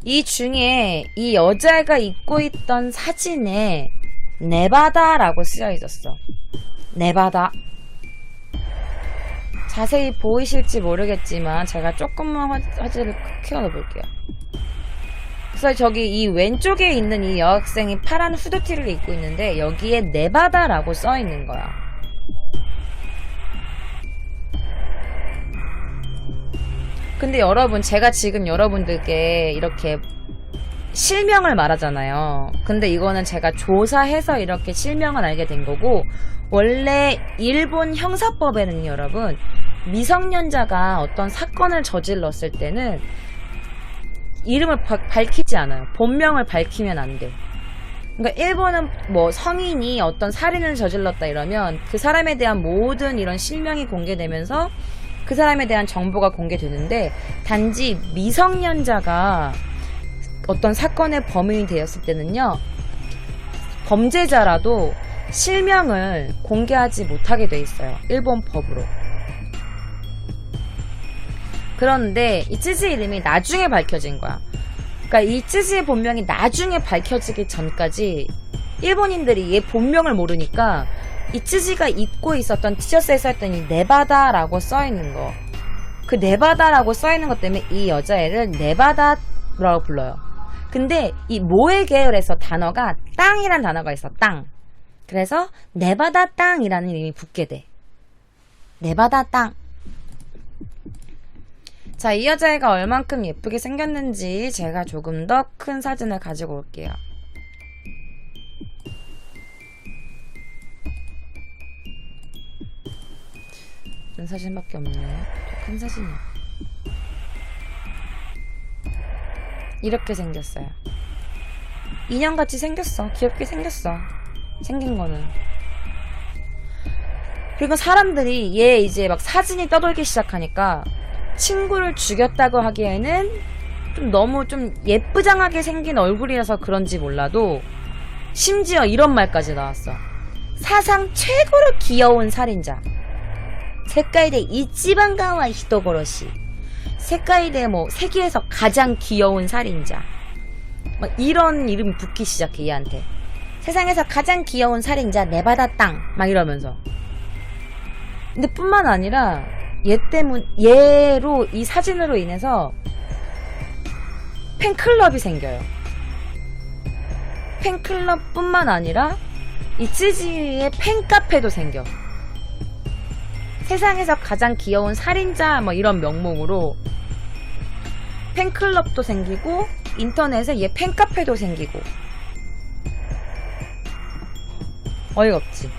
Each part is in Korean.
이 중에 이 여자가 입고 있던 사진에 네바다라고 쓰여 있었어. 네바다. 자세히 보이실지 모르겠지만 제가 조금만 화질을 키워 놓을게요. 그래서 저기 이 왼쪽에 있는 이 여학생이 파란 후드티를 입고 있는데 여기에 네바다라고 써 있는 거야. 근데 여러분, 제가 지금 여러분들께 이렇게 실명을 말하잖아요. 근데 이거는 제가 조사해서 이렇게 실명을 알게 된 거고, 원래 일본 형사법에는 여러분, 미성년자가 어떤 사건을 저질렀을 때는 이름을 밝히지 않아요. 본명을 밝히면 안 돼. 그러니까 일본은 뭐 성인이 어떤 살인을 저질렀다 이러면 그 사람에 대한 모든 이런 실명이 공개되면서 그 사람에 대한 정보가 공개되는데, 단지 미성년자가 어떤 사건의 범인이 되었을 때는요, 범죄자라도 실명을 공개하지 못하게 돼 있어요. 일본 법으로. 그런데 이 쯔지 이름이 나중에 밝혀진 거야. 그러니까 이 쯔지의 본명이 나중에 밝혀지기 전까지 일본인들이 얘 본명을 모르니까 이 쯔지가 입고 있었던 티셔츠에 써있던 이 네바다라고 써있는 거, 그 네바다라고 써있는 것 때문에 이 여자애를 네바다라고 불러요. 근데 이 모에 계열에서 단어가 땅이란 단어가 있어. 땅. 그래서 네바다 땅이라는 이름이 붙게 돼. 네바다 땅. 자, 이 여자애가 얼만큼 예쁘게 생겼는지 제가 조금 더 큰 사진을 가지고 올게요. 이런 사진밖에 없네. 큰 사진이야. 이렇게 생겼어요. 인형같이 생겼어. 귀엽게 생겼어. 생긴 거는. 그리고 사람들이 얘 이제 막 사진이 떠돌기 시작하니까 친구를 죽였다고 하기에는 좀 너무 좀 예쁘장하게 생긴 얼굴이라서 그런지 몰라도 심지어 이런 말까지 나왔어. 사상 최고로 귀여운 살인자. 세카이데 이치반 가와이 히토고로시. 세카이데 뭐 세계에서 가장 귀여운 살인자. 막 이런 이름이 붙기 시작해, 얘한테. 세상에서 가장 귀여운 살인자 네바다 땅. 막 이러면서. 근데 뿐만 아니라 얘로 이 사진으로 인해서 팬클럽이 생겨요. 팬클럽 뿐만 아니라 이 쯔지의 팬카페도 생겨. 세상에서 가장 귀여운 살인자 뭐 이런 명목으로 팬클럽도 생기고 인터넷에 얘 팬카페도 생기고. 어이가 없지.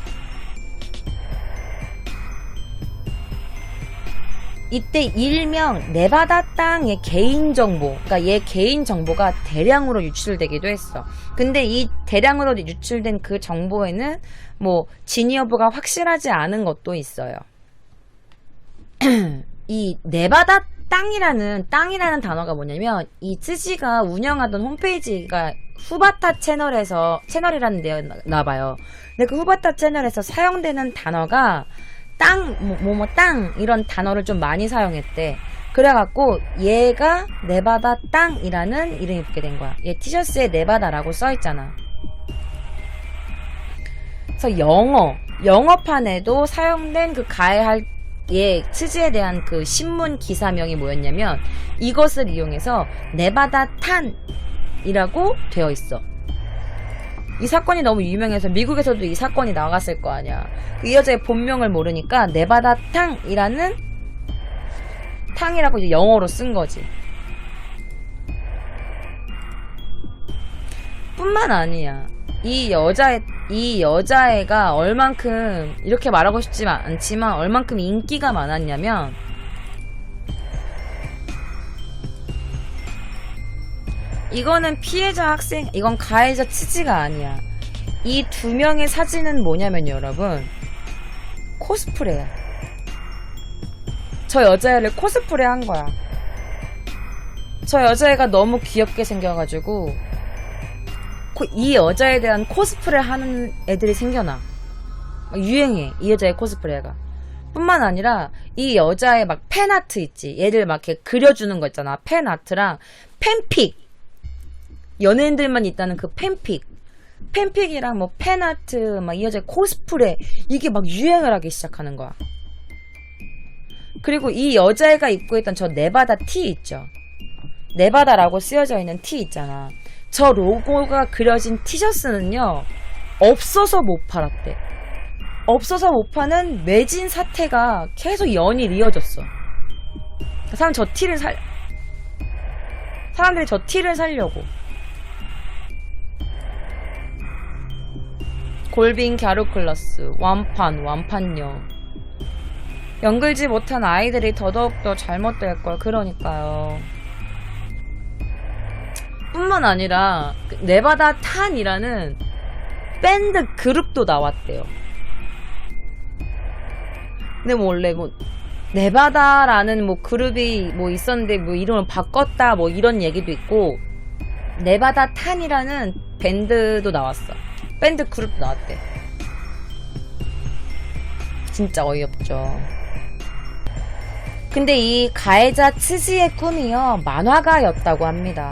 이때 일명 네바다 땅의 개인정보, 그러니까 얘 개인정보가 대량으로 유출되기도 했어. 근데 이 대량으로 유출된 그 정보에는 뭐 진위 여부가 확실하지 않은 것도 있어요. 이 네바다 땅이라는 단어가 뭐냐면, 이 쯔지가 운영하던 홈페이지가 후바타 채널이라는 데였나 봐요. 근데 그 후바타 채널에서 사용되는 단어가 땅, 땅 이런 단어를 좀 많이 사용했대. 그래갖고 얘가 네바다 땅이라는 이름이 붙게 된 거야. 얘 티셔츠에 네바다라고 써있잖아. 그래서 영어판에도 사용된 그 가해할 얘 츠지에 대한 그 신문 기사명이 뭐였냐면, 이것을 이용해서 네바다 탄이라고 되어 있어. 이 사건이 너무 유명해서 미국에서도 이 사건이 나갔을 거 아니야. 이 여자의 본명을 모르니까 네바다 탕이라는, 탕이라고 이제 영어로 쓴 거지. 뿐만 아니야. 이 여자애가 얼만큼, 이렇게 말하고 싶지 않지만 얼만큼 인기가 많았냐면, 이거는 피해자 학생, 이건 가해자 츠지가 아니야. 이 두 명의 사진은 뭐냐면 여러분, 코스프레야. 저 여자애를 코스프레 한 거야. 저 여자애가 너무 귀엽게 생겨가지고 이 여자에 대한 코스프레 하는 애들이 생겨나. 유행해, 이 여자의 코스프레가. 뿐만 아니라 이 여자의 막 팬아트 있지. 얘들 막 이렇게 그려주는 거 있잖아. 팬아트랑 팬픽, 연예인들만 있다는 그 팬픽이랑 뭐 팬아트, 막 이 여자의 코스프레, 이게 막 유행을 하기 시작하는 거야. 그리고 이 여자애가 입고 있던 저 네바다 티 있죠. 네바다라고 쓰여져 있는 티 있잖아. 저 로고가 그려진 티셔츠는요, 없어서 못 팔았대. 없어서 못 파는 매진 사태가 계속 연일 이어졌어. 사람들이 저 티를 사려고. 골빈 갸루클러스, 완판녀. 연글지 못한 아이들이 더더욱더 잘못될걸. 그러니까요. 뿐만 아니라 네바다 탄이라는 밴드 그룹도 나왔대요. 근데 뭐 원래 뭐 네바다라는 뭐 그룹이 뭐 있었는데 뭐 이름을 바꿨다 뭐 이런 얘기도 있고, 네바다 탄이라는 밴드도 나왔어. 밴드 그룹도 나왔대. 진짜 어이없죠. 근데 이 가해자 츠지의 꿈이요, 만화가였다고 합니다.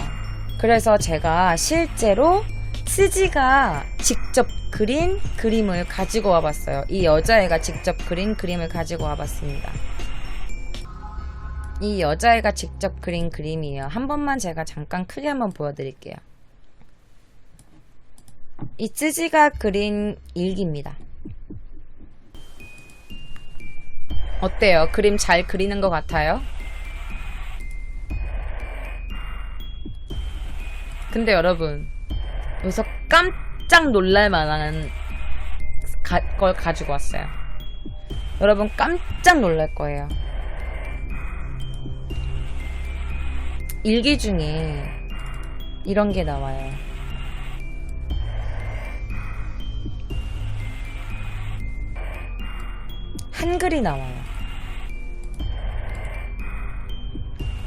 그래서 제가 실제로 츠지가 직접 그린 그림을 가지고 와봤어요. 이 여자애가 직접 그린 그림을 가지고 와봤습니다. 이 여자애가 직접 그린 그림이에요. 한 번만 제가 잠깐 크게 한번 보여드릴게요. 이 츠지가 그린 일기입니다. 어때요? 그림 잘 그리는 것 같아요? 근데 여러분, 여기서 깜짝 놀랄 만한 걸 가지고 왔어요. 여러분 깜짝 놀랄 거예요. 일기 중에 이런 게 나와요. 한글이 나와요.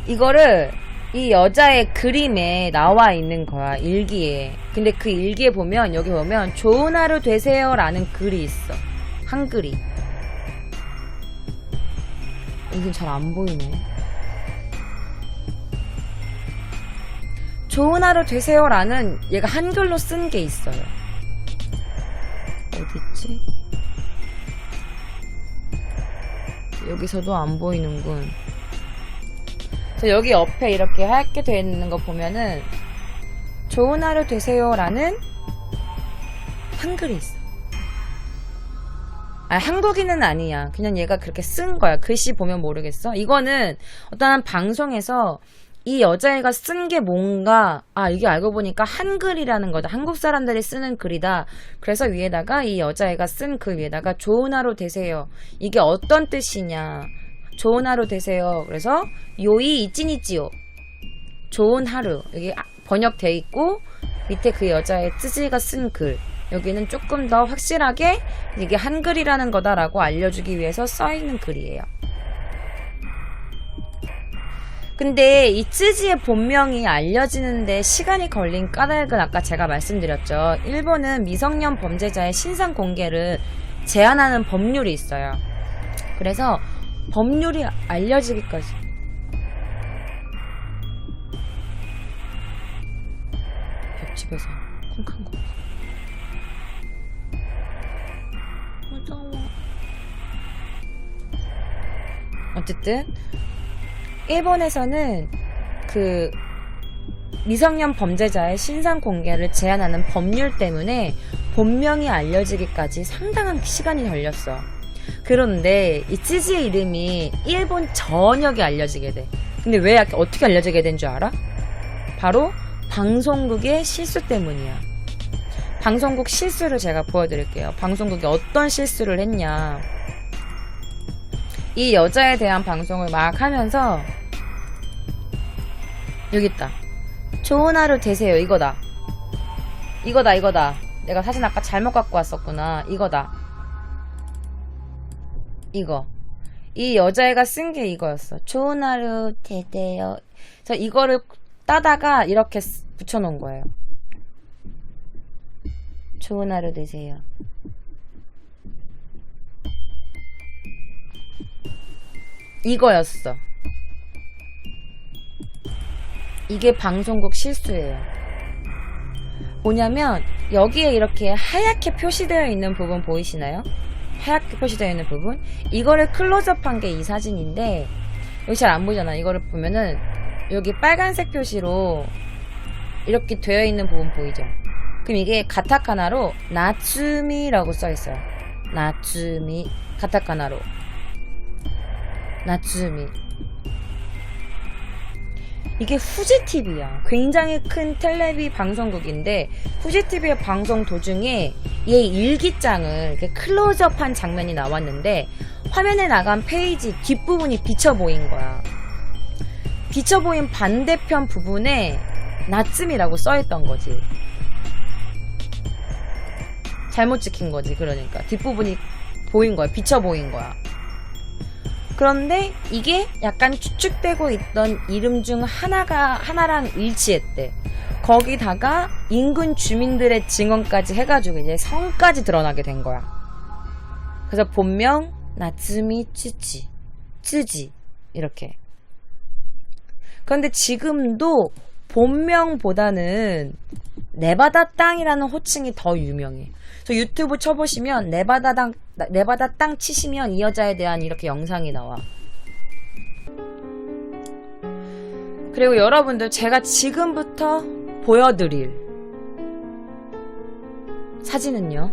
이거를 이 여자의 그림에 나와 있는 거야, 일기에. 근데 그 일기에 보면, 여기 보면 좋은 하루 되세요 라는 글이 있어. 한글이. 이게 잘 안 보이네. 좋은 하루 되세요 라는 얘가 한글로 쓴 게 있어요. 어딨지? 여기서도 안 보이는군. 여기 옆에 이렇게 하얗게 되어 있는 거 보면은 좋은 하루 되세요 라는 한글이 있어. 한국인은 아니야. 그냥 얘가 그렇게 쓴 거야. 글씨 보면 모르겠어. 이거는 어떤 방송에서 이 여자애가 쓴 게 뭔가, 이게 알고 보니까 한글이라는 거다. 한국 사람들이 쓰는 글이다. 그래서 위에다가 이 여자애가 쓴 글 위에다가 좋은 하루 되세요. 이게 어떤 뜻이냐. 좋은 하루 되세요. 그래서 요이 이찌니찌요. 좋은 하루. 여기 번역돼 있고, 밑에 그 여자의 쯔지가 쓴 글. 여기는 조금 더 확실하게 이게 한글이라는 거다라고 알려주기 위해서 써있는 글이에요. 근데 이 쯔지의 본명이 알려지는데 시간이 걸린 까닭은 아까 제가 말씀드렸죠. 일본은 미성년 범죄자의 신상 공개를 제한하는 법률이 있어요. 그래서 법률이 알려지기까지. 옆집에서 콩칸 거. 무서워. 어쨌든 일본에서는 그 미성년 범죄자의 신상 공개를 제한하는 법률 때문에 본명이 알려지기까지 상당한 시간이 걸렸어. 그런데 이 쯔지의 이름이 일본 전역에 알려지게 돼. 근데 왜 어떻게 알려지게 된 줄 알아? 바로 방송국의 실수 때문이야. 방송국 실수를 제가 보여드릴게요. 방송국이 어떤 실수를 했냐. 이 여자에 대한 방송을 막 하면서 여기 있다. 좋은 하루 되세요. 이거다. 내가 사진 아까 잘못 갖고 왔었구나. 이거다. 이거. 이 여자애가 쓴 게 이거였어. 좋은 하루 되세요. 저 이거를 따다가 이렇게 붙여놓은 거예요. 좋은 하루 되세요. 이거였어. 이게 방송국 실수예요. 뭐냐면 여기에 이렇게 하얗게 표시되어 있는 부분 보이시나요? 하얗게 표시되어 있는 부분, 이거를 클로즈업한 게 이 사진인데 여기 잘 안 보이잖아. 이거를 보면은 여기 빨간색 표시로 이렇게 되어 있는 부분 보이죠? 그럼 이게 가타카나로 나츠미라고 써 있어요. 나츠미, 가타카나로 나츠미. 이게 후지TV야. 굉장히 큰 텔레비 방송국인데 후지TV의 방송 도중에 얘 일기장을 이렇게 클로즈업한 장면이 나왔는데 화면에 나간 페이지 뒷부분이 비쳐 보인 거야. 비쳐 보인 반대편 부분에 나츠미라고 써있던 거지. 잘못 찍힌 거지. 그러니까 뒷부분이 보인 거야. 비쳐 보인 거야. 그런데 이게 약간 추측되고 있던 이름 중 하나랑 일치했대. 거기다가 인근 주민들의 증언까지 해가지고 이제 성까지 드러나게 된 거야. 그래서 본명 나츠미 쯔지 이렇게. 그런데 지금도 본명보다는 네바다 땅이라는 호칭이 더 유명해. 저 유튜브 쳐보시면 네바다 땅 치시면 이 여자에 대한 이렇게 영상이 나와. 그리고 여러분들, 제가 지금부터 보여드릴 사진은요,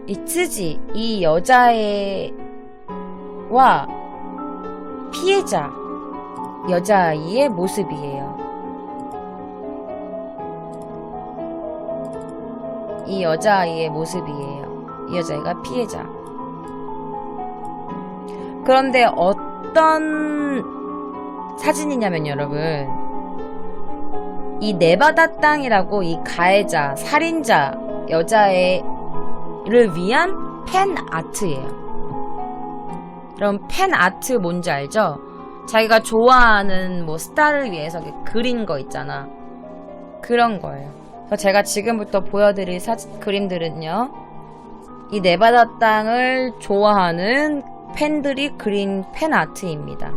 이 쯔지, 이 여자애와 피해자 여자아이의 모습이에요. 이 여자아이의 모습이에요. 이 여자아이가 피해자. 그런데 어떤 사진이냐면 여러분, 이 네바다 땅이라고 이 가해자, 살인자 여자애를 위한 팬 아트예요. 그럼 팬 아트 뭔지 알죠? 자기가 좋아하는 뭐 스타를 위해서 그린 거 있잖아. 그런 거예요. 그래서 제가 지금부터 보여드릴 그림들은요, 이 네바다 땅을 좋아하는 팬들이 그린 팬 아트입니다.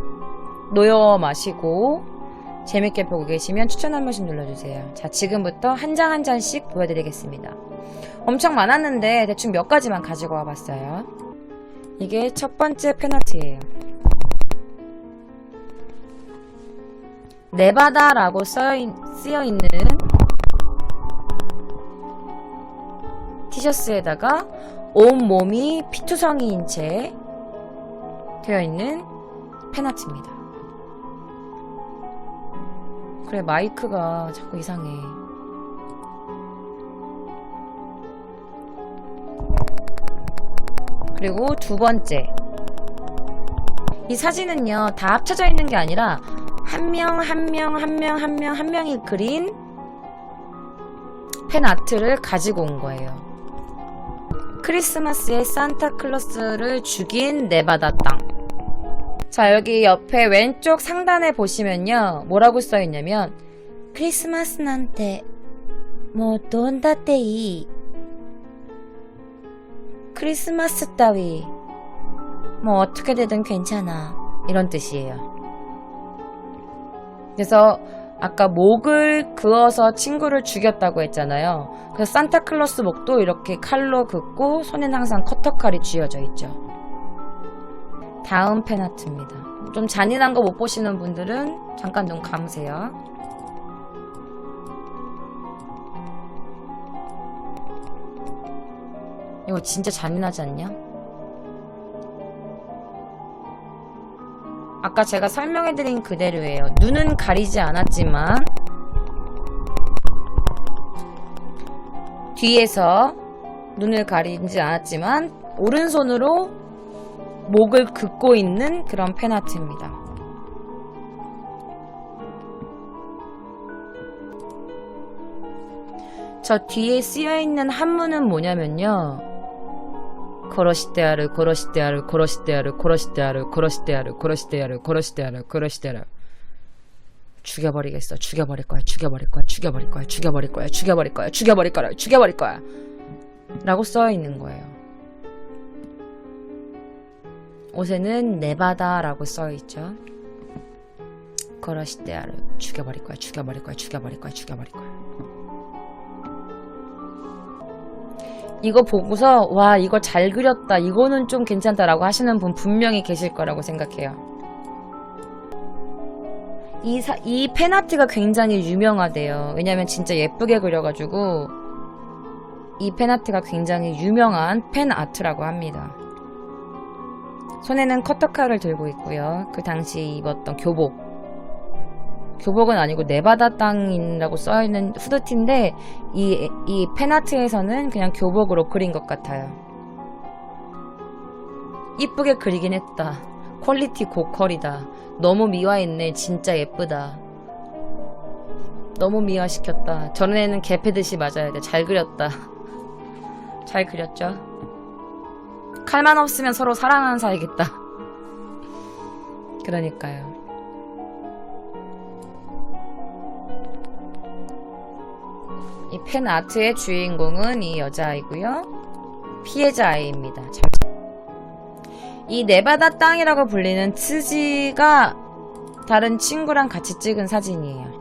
놓여 마시고 재밌게 보고 계시면 추천 한 번씩 눌러주세요. 자, 지금부터 한 장 한 장씩 보여드리겠습니다. 엄청 많았는데 대충 몇 가지만 가지고 와봤어요. 이게 첫 번째 팬 아트예요. 네바다라고 쓰여있는 티셔츠에다가 온몸이 피투성이인 채 되어있는 팬아트입니다. 그래, 마이크가 자꾸 이상해. 그리고 두 번째, 이 사진은요 다 합쳐져 있는 게 아니라 한 명이 그린 팬아트를 가지고 온 거예요. 크리스마스에 산타클로스를 죽인 네바다 땅. 자, 여기 옆에 왼쪽 상단에 보시면요, 뭐라고 써있냐면 크리스마스 난테 뭐 돈다테이, 크리스마스 따위 뭐 어떻게 되든 괜찮아, 이런 뜻이에요. 그래서 아까 목을 그어서 친구를 죽였다고 했잖아요. 그래서 산타클로스 목도 이렇게 칼로 긋고 손에는 항상 커터칼이 쥐어져 있죠. 다음 팬아트입니다. 좀 잔인한 거 못 보시는 분들은 잠깐 눈 감으세요. 이거 진짜 잔인하지 않냐? 아까 제가 설명해드린 그대로예요. 눈은 가리지 않았지만 뒤에서 눈을 가리지 않았지만 오른손으로 목을 긋고 있는 그런 팬아트입니다. 저 뒤에 쓰여있는 한문은 뭐냐면요, 고로시테아르 고로시테아르 고로시테아르 고로시테아르 고로시테아르 고로시테아르 고로시테아르 고로시테아르, 죽여버리겠어, 죽여버릴 거야, 죽여버릴 거야, 죽여버릴 거야, 죽여버릴 거야, 죽여버릴 거야, 죽여버릴 거야, 죽여버릴 거야 라고 써있는 거예요. 옷에는 네바다라고 써있죠. 고로시테아르, 죽여버릴 거야, 죽여버릴 거야, 죽여버릴 거야, 죽여버릴 거야. 이거 보고서 와 이거 잘 그렸다 이거는 좀 괜찮다라고 하시는 분 분명히 계실 거라고 생각해요. 이 팬아트가 굉장히 유명하대요. 왜냐면 진짜 예쁘게 그려가지고 이 팬아트가 굉장히 유명한 팬아트라고 합니다. 손에는 커터칼을 들고 있고요. 그 당시 입었던 교복은 아니고 네바다 땅이라고 써있는 후드티인데 이 팬아트에서는 그냥 교복으로 그린 것 같아요. 이쁘게 그리긴 했다. 퀄리티 고퀄이다. 너무 미화했네. 진짜 예쁘다. 너무 미화시켰다. 전에는 개 패듯이 맞아야 돼. 잘 그렸다. 잘 그렸죠? 칼만 없으면 서로 사랑하는 사이겠다. 그러니까요. 이 팬아트의 주인공은 이 여자아이고요. 피해자 아이입니다. 이 네바다 땅이라고 불리는 츠지가 다른 친구랑 같이 찍은 사진이에요.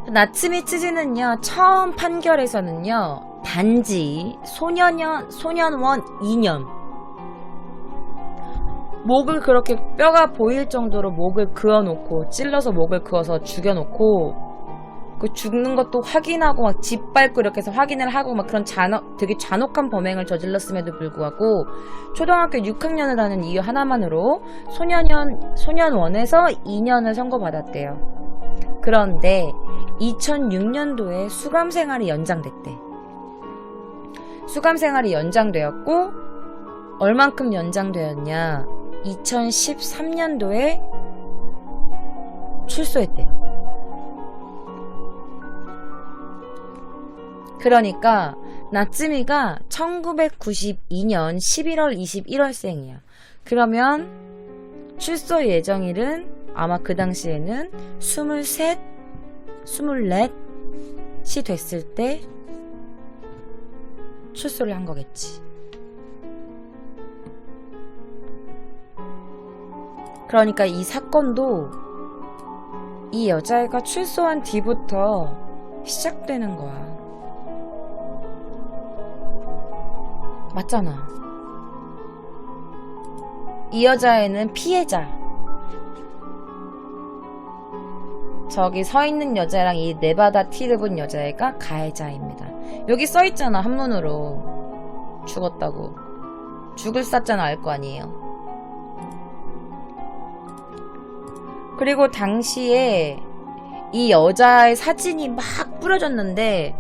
나츠미 츠지는요, 처음 판결에서는요, 단지 소년원 2년. 목을 그렇게 뼈가 보일 정도로 목을 그어놓고, 찔러서 목을 그어서 죽여놓고, 그 죽는 것도 확인하고 막 짓밟고 이렇게 해서 확인을 하고 막 그런 되게 잔혹한 범행을 저질렀음에도 불구하고 초등학교 6학년을 하는 이유 하나만으로 소년원에서 2년을 선고받았대요. 그런데 2006년도에 수감생활이 연장됐대. 수감생활이 연장되었고 얼만큼 연장되었냐? 2013년도에 출소했대. 그러니까 나츠미가 1992년 11월 21일생이야. 그러면 출소 예정일은 아마 그 당시에는 23, 24이 됐을 때 출소를 한 거겠지. 그러니까 이 사건도 이 여자애가 출소한 뒤부터 시작되는 거야. 맞잖아. 이 여자애는 피해자. 저기 서 있는 여자랑 이 네바다 티를 본 여자애가 가해자입니다. 여기 써 있잖아, 한문으로. 죽었다고. 죽을 쌌잖아, 알 거 아니에요. 그리고 당시에 이 여자의 사진이 막 뿌려졌는데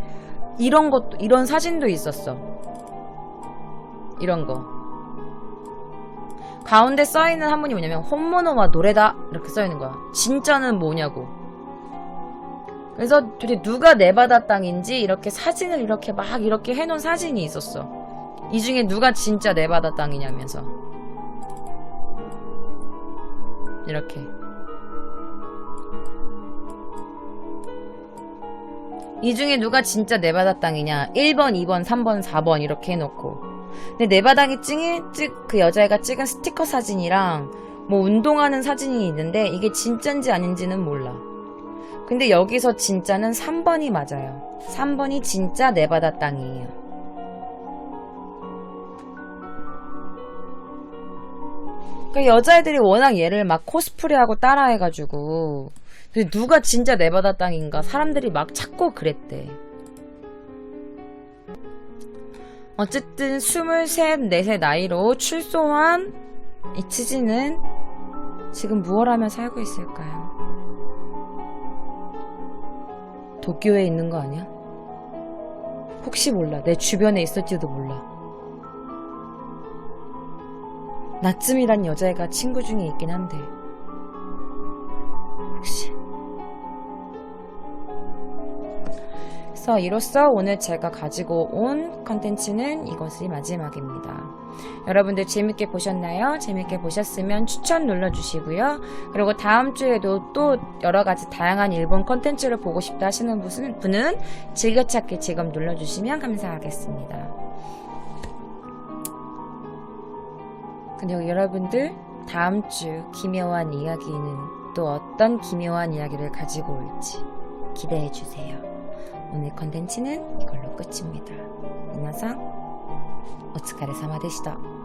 이런 사진도 있었어. 이런 거. 가운데 써있는 한문이 뭐냐면 혼모노와 노래다 이렇게 써있는 거야. 진짜는 뭐냐고. 그래서 도대체 누가 네바다 땅인지 이렇게 사진을 이렇게 막 이렇게 해놓은 사진이 있었어. 이 중에 누가 진짜 네바다 땅이냐면서. 이렇게. 이 중에 누가 진짜 네바다 땅이냐. 1번, 2번, 3번, 4번 이렇게 해놓고. 근데 네바다에 그 여자애가 찍은 스티커 사진이랑 뭐 운동하는 사진이 있는데 이게 진짠지 아닌지는 몰라. 근데 여기서 진짜는 3번이 맞아요. 3번이 진짜 네바다 땅이에요. 그러니까 여자애들이 워낙 얘를 막 코스프레하고 따라해가지고 누가 진짜 네바다 땅인가 사람들이 막 찾고 그랬대. 어쨌든 23, 4세 나이로 출소한 이 치지는 지금 무엇 하며 살고 있을까요? 도쿄에 있는 거 아니야? 혹시 몰라. 내 주변에 있을지도 몰라. 나츠미란 여자애가 친구 중에 있긴 한데 혹시. 그래서 이로써 오늘 제가 가지고 온 컨텐츠는 이것이 마지막입니다. 여러분들 재밌게 보셨나요? 재밌게 보셨으면 추천 눌러주시고요. 그리고 다음 주에도 또 여러가지 다양한 일본 컨텐츠를 보고 싶다 하시는 분은 즐겨찾기 지금 눌러주시면 감사하겠습니다. 그리고 여러분들 다음 주 기묘한 이야기는 또 어떤 기묘한 이야기를 가지고 올지 기대해주세요. 오늘 컨텐츠는 이걸로 끝입니다. 미나상, お疲れ様でした。